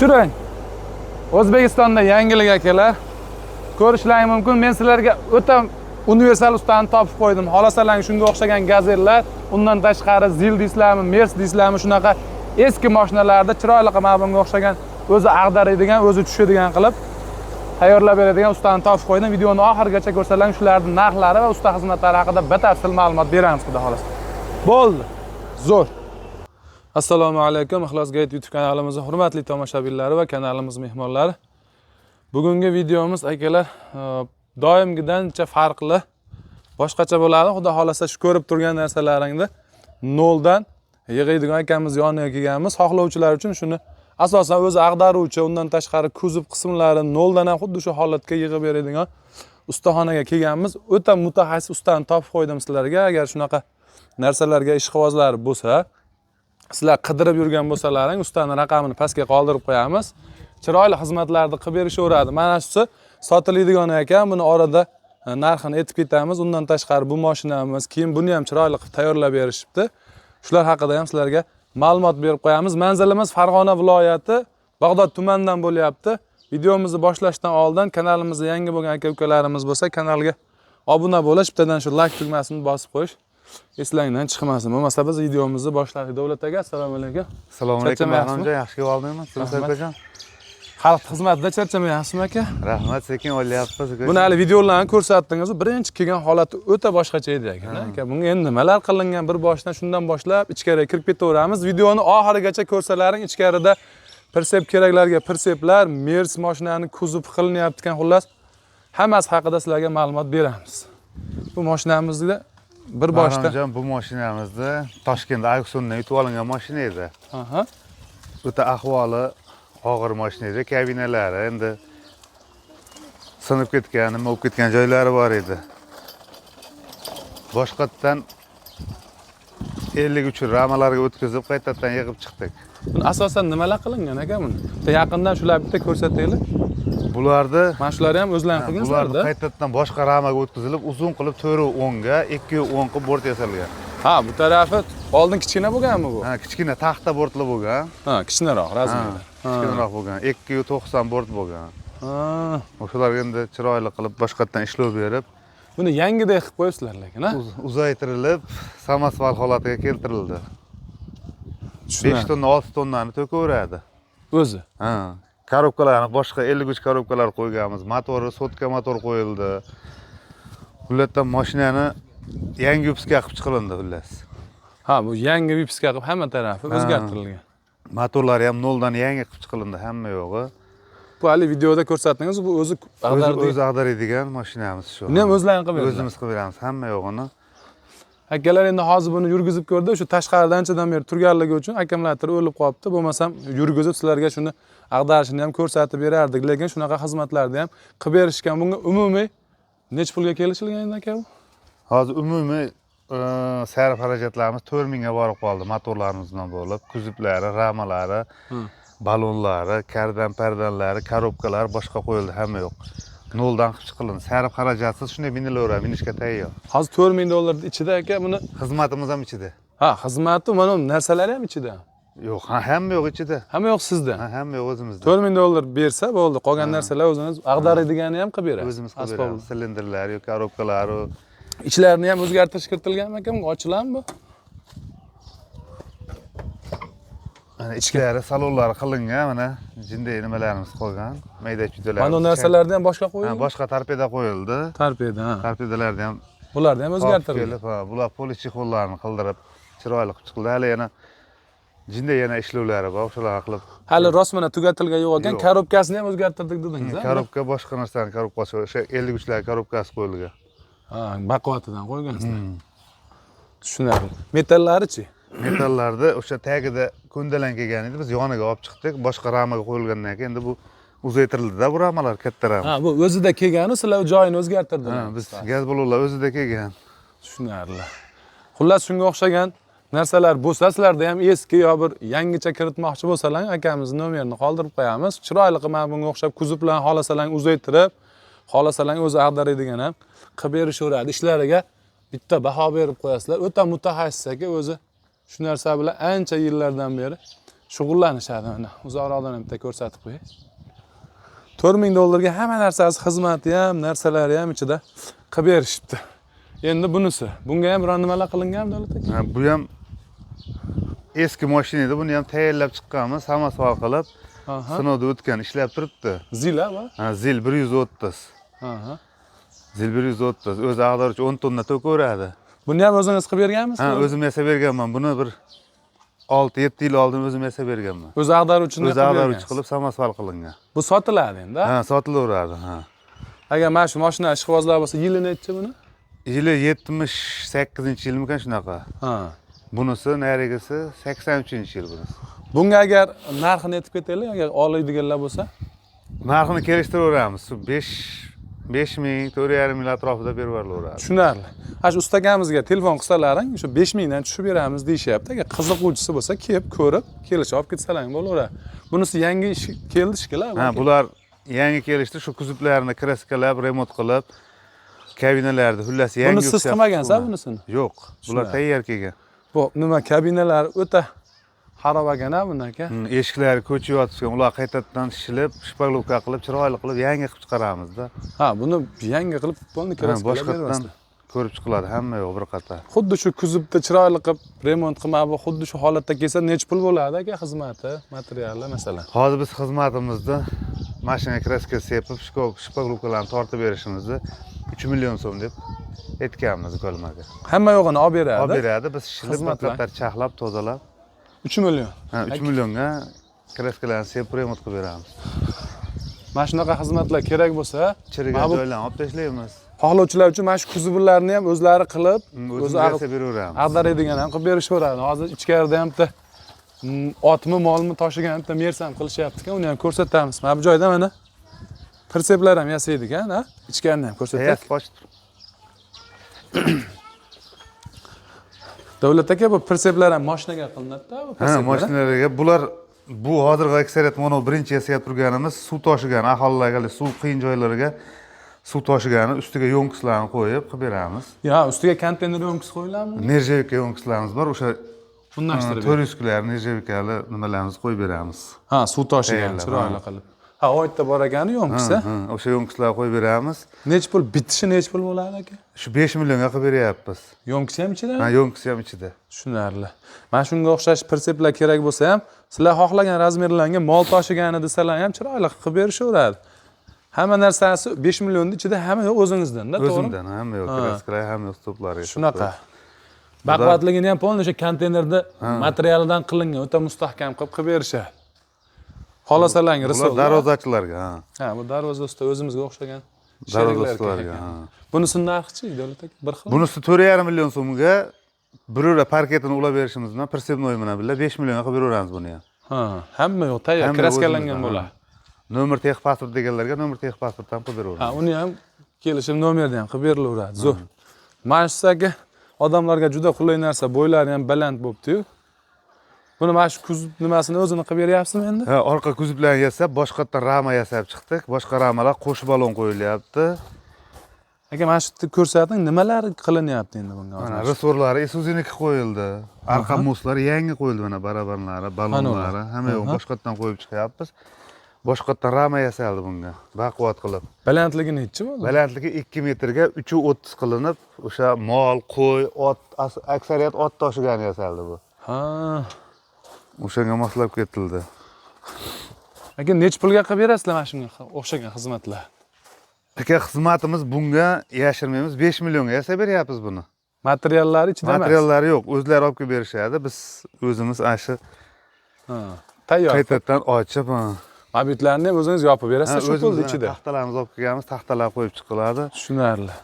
Tushiring. O'zbekistonda yangilik akalar. Ko'rishlaring mumkin. Men sizlarga o'ta universal ustani topib qo'ydim. Xohlasalar shunga o'xshagan gazellar, undan tashqari Zil deysizlarmi, Mers deysizlarmi, shunaqa eski mashinalarda chiroyli qilib bunga o'xshagan o'zi ag'daradigan, o'zi tushadigan qilib tayyorlab beradigan ustani topib qo'ydim. Videoni oxirigacha ko'rsalaring, shularning narxlari va usta xizmatlari haqida batafsil ma'lumot beramiz, xudo xolasa. Bo'ldi. Zo'r. Assalomu alaykum, Ixlos Gate YouTube kanalimizning hurmatli tomoshabinlari va kanalimiz mehmonlari. Bugungi videomiz akalar doimgidancha farqli, boshqacha bo'ladi. Xudo xolasa shu ko'rib turgan narsalaringni noldan yig'iydigan akamiz yoniga kelganmiz. Xohlovchilar uchun shuni asosan o'zi ag'daruvchi, undan tashqari kuzov qismlari noldan ham xuddi shu holatga yig'ib beradigan ustaxonaga kelganmiz. O'ta mutaxassis ustani topib qo'ydim sizlarga. Agar shunaqa narsalarga ishqibozlar bo'lsa, sizlar qidirib yurgan bo'lsalaring, ustaning raqamini pastga qoldirib qo'yamiz. Chiroyli xizmatlarni qilib berishaveradi. Mana shu sotiladigan ekan, buni orada narxini aytib ketamiz. Undan tashqari bu mashinamiz, keyin buni ham chiroyli qilib tayyorlab berishibdi. Shular haqida ham sizlarga ma'lumot berib qo'yamiz. Manzilimiz Farg'ona viloyati, Bag'dod tumanidan bo'lyapti. Videomizni boshlashdan oldin kanalimizga yangi bo'lgan aka-ukalarimiz bo'lsa, kanalga obuna bo'lish, bittadan shu like tugmasini bosib qo'yish eslangdan chiqmasin. Bo'lmasa biz videomizni boshladik. Davlat aka, assalomu alaykum. Assalomu alaykum Bahronjon, yaxshi kelib oldingmi? Sizlarga xalq xizmatida charchamayapsizmi aka? Rahmat, sekin olyapmiz. Buni hali videolarni ko'rsatdingiz, birinchi kelgan holati o'ta boshqacha edi aka. Bunga endi nimalar qilingan, bir boshdan shundan boshlab ichkariga kirib ketaveramiz. Videoni oxirigacha ko'rsalaring, ichkarida pirsep keraklarga pirseplar, Mers mashinani kuzov qilinyapti, xullas hammasi haqida sizlarga ma'lumot beramiz. Bu mashinamizda bir boshda bu mashinamizda Toshkentda auksiondan yutib olingan mashina edi. O'ta ahvoli og'ir mashina edi, kabinalari endi sinib ketgan, nima bo'lib ketgan joylari bor edi. Boshqatdan 53 ramalarga o'tkazib qaytadan yig'ib chiqdik. Buni asosan nimalar qilingan aka buni? Yaqindan shular bitta ko'rsataylik. Bularni mana shular ham o'zlaring qilgansizlar-da. Bularni qaytadan boshqa ramaga o'tkazilib, uzun qilib 4-10 ga, 2-10 qilib bort yasalgan. Ha, bu tarafi oldin kichkina bo'lganmi bu? Ha, kichkina taxta bortli bo'lgan. Ha, kichkinaroq razmerda. Kichkinaroq bo'lgan. 290 bort bo'lgan. Ha. O'shalarga endi chiroyli qilib boshqatdan ishlov berib, buni yangidek qilib qo'yibsizlar lekin, ha? Uzaytirilib, samosval holatiga keltirildi. 5 tonna, 6 tonnani to'kaveradi. O'zi. Ha. Korobkalarni boshqa 53 korobkalar qo'yganmiz. Motori sotka motor qo'yildi. Xullatdan mashinani yangi vipska qilib chiqildi xullas. Ha, bu yangi vipska qilib hamma tarafi o'zgartirilgan. Motorlari ham noldan yangi qilib chiqildi, hamma yo'g'i. Bu hali videoda ko'rsatdingiz, bu o'zi ag'daradigan mashinamiz shu. Buni ham o'zlaring qilib beramiz. O'zimiz qilib beramiz hamma yo'g'ini. Akalar endi hozir buni yurgizib ko'rdi, shu tashqaridan anchadan beri turganligi uchun akkumulyator o'lib qolibdi. Bo'lmasam yurgizib sizlarga shuni ag'darishini ham ko'rsatib berardik, lekin shunaqa xizmatlarni ham qilib berishgan. Bunga umumiy necha pulga kelishilgan endi aka bu? Hozir umumiy sarf xarajatlarimiz 4000 ga borib qoldi, motorlarimizdan bo'lib, kuzovlari, ramalari, balonlari, kardan pardanlari, korobkalar boshqa qo'yildi, hamma yo'q. Noldan qilib chiqildi. Sarf xarajatsiz shunday binilaveradi, minishga tayyor. Hozir 4000 dollar ichida aka buni xizmatimiz ham ichida. Ha, xizmati, mana narsalari ham ichida. Yo'q, hamma yo'q ichida. Hamma yo'q sizda. Ha, hamma yo'q o'zimizda. 4000 dollar bersa bo'ldi, qolgan narsalar o'zingiz ag'daradigani ham qilib berasiz. O'zimiz qilib beramiz. Silinderlar, korobkalar, ichlarini ham o'zgartirish kiritilganmi aka? Ochiladimi bu? Mana ichkari salonlari qilingan, mana jinday nimalarimiz qolgan, mayda-chuydalar. Mana narsalarni ham boshqa qo'yildi. Ha, boshqa torpeda qo'yildi. Torpeda, ha. Torpedalarni ham bularni ham o'zgartirildi. Ha, bular polichexollarni qildirib, chiroyli qilib chiqildi. Hali yana jinday yana ishlovlari bor, o'shalar qilib. Hali rostmana tugatilgan yo'q ekan, korobkasini ham o'zgartirdik dedingiz, ha? Korobka boshqa narsani korobkasi, o'sha 53 lar korobkasi qo'yilgan. Ha, baquvvatidan qo'ygansizlar. Tushunarli. Metallari-chi? Metallarda o'sha tagida ko'ndalang kelgan edi, biz yoniga olib chiqdik. Boshqa ramaga qo'yilgandan keyin endi bu uzaytirildi-da, bu ramalar katta ram. Ha, bu o'zida kelgani, sizlar joyini o'zgartirdilar. Ha, biz gaz balonlar o'zida kelgan. Tushunarli. Xullas shunga o'xshagan narsalar bo'lsa, sizlarda ham eski yo bir yangicha kiritmoqchi bo'lsalar, akamizning nomerini qoldirib qo'yamiz. Chiroyli qilib bunga o'xshab kuzov bilan xolasalang uzaytirib, xolasalang o'zi ag'daradigan ham qilib berishaveradi. Ishlariga bitta baho berib qo'yasizlar. O'ta mutaxassis aka o'zi. Shu narsa bilan ancha yillardan beri shug'ullanishadi mana. Uzoqroqdan ham bitta ko'rsatib qo'yay. $4000 ga hamma narsasi, xizmati ham, narsalari ham ichida qilib berishibdi. Endi bunisi. Bunga ham biron nimalar qilingan Davlat aka? Bu ham eski mashina edi. Buni ham tayyorlab chiqqanmiz, samosval qilib. Sinovdan o'tgan, ishlab turibdi. Zil mi? Ha, zil 130. Aha. Zil 130. O'zi ag'daruvchi 10 tonna to'kaveradi. Buni ham o'zingiz qilib berganmisiz? Ha, o'zim yasab berganman. Buni bir 6-7 yil oldin o'zim yasab berganman. O'zi ag'daruvchini O'zi ag'daruvchi qilib samosval qilingan. Bu sotiladi endi. Ha, sotilaveradi, ha. Agar mana shu mashina ishqibozlar bo'lsa, yili necha buni? Yili 78-yilmikan shunaqa. Ha. Bunisi narigisi 83-yil bunisi. Bunga agar narxini aytib ketaylik, agar oladiganlar bo'lsa, narxini kelishtiraveramiz. 5000, 4,5 atrofida berib yuboraveradi. tushunarli. Ha shu ustagamizga telefon qilsalaring, o'sha 5000 dan tushib beramiz deyishyapti. Agar qiziquvchisi bo'lsa, kelib ko'rib, kelishib olib ketsalaring bo'laveradi. Bunisi yangi keldi shekilli. Ha, bular yangi kelishdi, shu kuzovlarini kraskalab, remont qilib, kabinalarni xullas yangi. Buni siz qilmagansiz bunisini? Yo'q, bular tayyor kelgan. Bu nima kabinalari o'ta xarob ekan buni aka. Eshiklari ko'chib yotibgan, ular qaytadan shilib, shpaglovka qilib, chiroyli qilib yangi qilib chiqaramizda. Ha, buni yangi qilib polni kraska boshqatdan ko'rib chiqiladi, hamma yo'q bir qator. Xuddi shu kuzovda chiroyli qilib remont qilmab, xuddi shu holatda kelsa, necha pul bo'ladi aka xizmati, materiallar masalan? Hozir biz xizmatimizda mashina kraska sepib, shpaglovkalarni tortib berishimizni 3 million so'm deb aytganmiz Golmaga. Hamma yo'g'ini olib beradi. Olib beradi, biz shilib bir qator chaqlab, tozalab 3 million. Ha, 3 millionga kraskalarni sepib remont qilib beramiz. Mana shunaqa xizmatlar kerak bo'lsa, chirigan joylarni olib tashlaymiz. Xohlovchilar uchun mana shu kuzovlarni ham o'zlari qilib, o'zi yasab beraveramiz. ag'daradigan ham qilib berishaveradi. Hozir ichkarida ham bitta otmi, molmi toshigan bitta mersam qilishyapti-ku, uni ham ko'rsatamiz. Mana bu joyda mana pritseplar ham yasaydi-kan, ha? Ichkarini ham ko'rsatdik. Davlat aka, bu pritseplar ham mashinaga qilinadi-da, bu pritseplar. Ha, mashinalarga bular bu hozirgi aksariyat mana birinchi yasab turganimiz suv toshigan aholilarga, suv qiyin joylarga suv toshigani ustiga yo'nkislarni qo'yib qilib beramiz. Ya, ustiga konteyner yo'nkis qo'yiladimi? Nerjavika yo'nkislarimiz bor, o'sha bunlashtirib 400 kg nerjavikali nimalarimizni qo'yib beramiz. Ha, suv toshigan chiroyli qilib. Ha, oyda bor ekani yo'nkisi. Ha, o'sha yo'nkislarni qo'yib beramiz. Necha pul bitishi necha pul bo'ladi aka? Shu 5 millionga qilib beryapmiz. Yo'nkisi ham ichida? Ha, yo'nkisi ham ichida. Tushunarli. Mana shunga o'xshash pritseplar kerak bo'lsa ham, sizlar xohlagan razmerlarga mol toshigani desalar ham chiroyli qilib berishaveradi. Hamma narsasi 5 millionning ichida hamma yo'q o'zingizdan-da, to'g'rimi? O'zimdan, hamma yo'q, kraskalar, hamma yo'q stoplari. Shunaqa. Baquvvatligini ham polni o'sha konteynerda materialidan qilingan, o'ta mustahkam qilib berishadi. Xolasalang risolat. Bular darvozachilarga, ha. Ha, bu darvoza usta o'zimizga o'xshagan darvozachilarga, ha. Bunisini narxi-chi, Davlat aka, bir xil. Bunisi 4,5 million so'mga birora parketini ulab berishimiz bilan pritsepnoy bilan 5 millionga qilib beraveramiz buni ham. Ha, hamma yo'q, tayyor, kraskalangan bo'ladi. Nomer tex pasport deganlarga nomer tex pasportdan qilib beraveramiz. Ha, uni ham kelishim nomerda ham qilib berilaveradi. Zo'r. Mana shu aka odamlarga juda qulay narsa, bo'ylari ham baland bo'pti-yu. Buni mana shu kuzov nimasini o'zini qilib beryapsizmi endi? Ha, orqa kuzovlarni yasab, boshqatdan rama yasab chiqdik. Boshqa ramalar qo'shib balon qo'yilyapti. Aka, mana shu yerda ko'rsating, nimalar qilinyapti endi bunga? Mana resorlari Isuzu'niki qo'yildi. Arqa muslar yangi qo'yildi, mana barabarlari, balonlari, hamma yo'q boshqatdan qo'yib chiqyapmiz. Boshqatdan rama yasaldi bunga, baquvvat qilib. Balandligi necha bo'ldi? Balandligi 2 metrga 330 qilinib, o'sha mol, qo'y, ot, aksariyat ot toshigani yasaldi bu. Ha. O'shanga moslab ketildi. Aka, necha pulga qilib berasizlar mana shunga o'xshagan xizmatlar? Aka, xizmatimiz bunga yashirmaymiz, 5 millionga yasab beryapmiz buni. Materiallari ichida emas. Materiallari yo'q, o'zlari olib kelib berishadi. Biz o'zimiz ashi tayyor. qaytadan ochib, Mabitlarni ham o'zingiz yopib berasiz shu pulni ichida. Taxtalarimizni olib kelganmiz, taxtalar qo'yib chiqiladi. Tushunarli.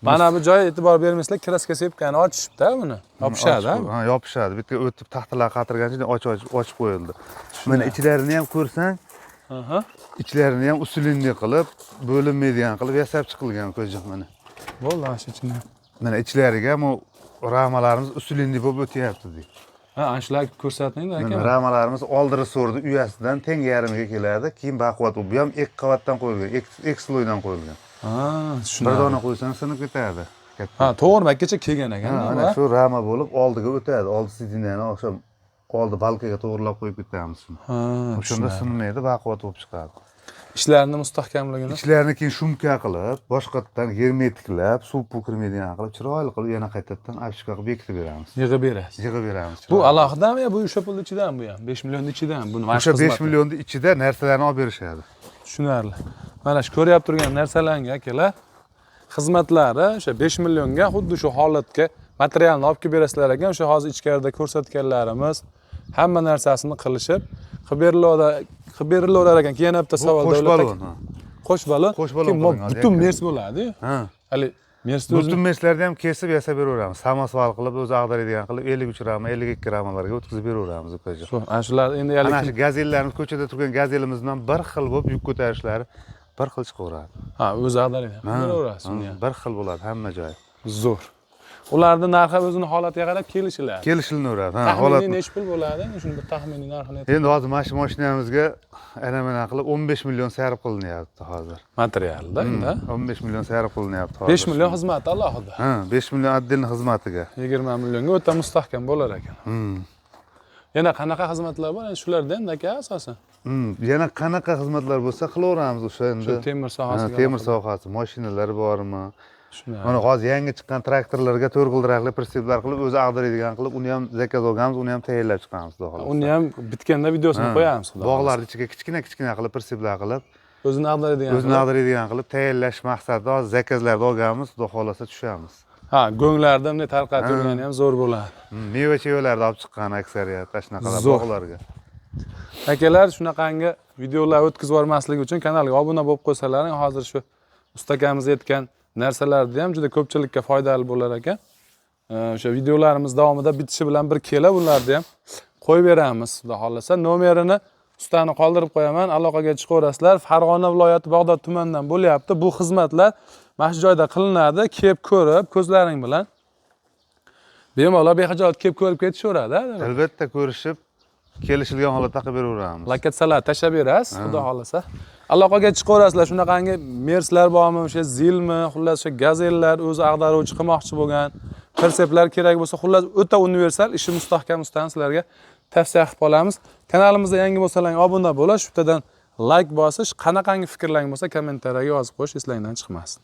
Mana bu joy e'tibor bermaysizlar, kraska sepgani ochishibdi buni. Yopishadi, ha, yopishadi. Bitta o'tib taxtalar qatirgancha ochib qo'yildi. Mana ichlarini ham ko'rsang, ichlarini ham usulinli qilib, bo'linmaydigan qilib yasab chiqilgan ko'jim mana. Bo'ldi, ana shu ichini. Mana ichlariga bu ramalarimiz usulinli bo'lib o'tyapti deydi. Ha, ana shular ko'rsatingda aka. Mana ramalarimiz oldi resordi uyasidan teng yarimiga keladi. Keyin baquvvat bu ham 2 qavatdan qo'yilgan, X-loydan qo'yilgan. Ha, tushunarli. Bir dona qo'ysang sinib ketadi. Ha, to'g'ri, makkacha kelgan ekan. Mana shu rama bo'lib oldiga o'tadi. Oldi sidinani o'sha oldi balkaga to'g'rilab qo'yib ketamiz shuni. Ha, O'shanda sinmaydi, baquvvat bo'lib chiqadi. ishlarini mustahkamligini. Ichlarini keyin shumka qilib, boshqatdan hermetiklab, suv kirmaydigan qilib, chiroyli qilib yana qaytadan apishka qilib bekitib beramiz. Yig'ib berasiz. Yig'ib beramiz. Bu alohidami yo bu o'sha pulni ichidan bu ham? 5 millionning ichidan buni O'sha 5 millionning ichida narsalarni olib berishadi. Tushunarli. Mana shu ko'ryapti turgan narsalarga akalar xizmatlari o'sha 5 millionga xuddi shu holatga materialni olib kelib berasizlar ekan. O'sha hozir ichkarida ko'rsatganlarimiz hamma narsasini qilishib, qilib berilar ekan. Keyin bitta savol Qo'sh balon. Qo'sh balon. Qo'sh balon Butun mers bo'ladi. Ha. Hali mersni Butun merslarni ham kesib yasab beraveramiz. Samosval qilib, o'zi ag'daradigan qilib 53 rama, 52 ramalarga o'tkazib beraveramiz ukajon. Ana shular endi ana shu gazellarimiz, ko'chada turgan gazelimizdan bir xil bo'lib yuk ko'tarishlari bir xil chiqaveradi. Ha, o'zi ag'daradi. Beraverasiz uni ham. Bir xil bo'ladi hamma joy. Zo'r. Ularning narxi o'zini holatiga qarab kelishiladi. Kelishilaveradi. Ha, Taxminiy necha pul bo'ladi? Shuni bir taxminiy narxini ayting. Endi hozir mana shu mashinamizga ana qilib 15 million sarf qilinyapti hozir. Materialda endi. 15 million sarf qilinyapti hozir. 5 million xizmat alohida. Ha, 5 million отдельно xizmatiga. 20 millionga o'ta mustahkam bo'lar ekan. Yana qanaqa xizmatlar bor? Endi shularda endi aka asosan. Yana qanaqa xizmatlar bo'lsa qilaveramiz o'sha endi. Shu temir sohasiga. Temir sohasi, mashinalari bormi? Shunday. Mana hozir yangi chiqqan traktorlarga 4 g'ildirakli pritseplar qilib, o'zi ag'daradigan qilib, uni ham zakaz olganmiz, uni ham tayyorlab chiqamiz, xudo xohlasa. Uni ham bitganda videosini qo'yamiz, xudo. Bog'larning ichiga kichkina qilib pritseplar qilib, O'zini ag'daradigan. o'zini ag'daradigan qilib tayyorlash maqsadida hozir zakazlarni olganmiz, xudo xohlasa tushamiz. Ha, go'nglarda bunday tarqatib turgani ham zo'r bo'ladi. Meva-chevalarni olib chiqqan aksariyat shunaqa bog'larga. Akalar shunaqangi videolar o'tkazib yubormaslik uchun kanalga obuna bo'lib qo'ysalaring, hozir shu ustakamiz aytgan narsalarni ham juda ko'pchilikka foydali bo'lar ekan. O'sha videolarimiz davomida bitishi bilan bir kela ularni ham qo'yib beramiz. Xudo xohlasa nomerini ustani qoldirib qo'yaman, aloqaga chiqaverasizlar. Farg'ona viloyati Bag'dod tumanidan bo'lyapti. Bu xizmatlar mana shu joyda qilinadi. Kelib ko'rib, ko'zlaring bilan bemalol behijoat kelib ko'rib ketishaveradi. Albatta ko'rishib, kelishilgan holatda qilib beraveramiz. Lakatsalar tashlab berasiz, xudo xohlasa. Aloqaga chiqaverasizlar. Shunaqangi merslar bormi, o'sha zilmi, xullas o'sha gazellar, o'zi ag'daruvchi qilmoqchi bo'lgan, pritseplar kerak bo'lsa, xullas o'ta universal, ishi mustahkam ustani sizlarga tavsiya qilib qolamiz. Kanalimizda yangi bo'lsalar, obuna bo'lish, shu yerdan like bosish, qanaqangi fikrlaring bo'lsa kommentariyaga yozib qo'yish eslangdan chiqmasin.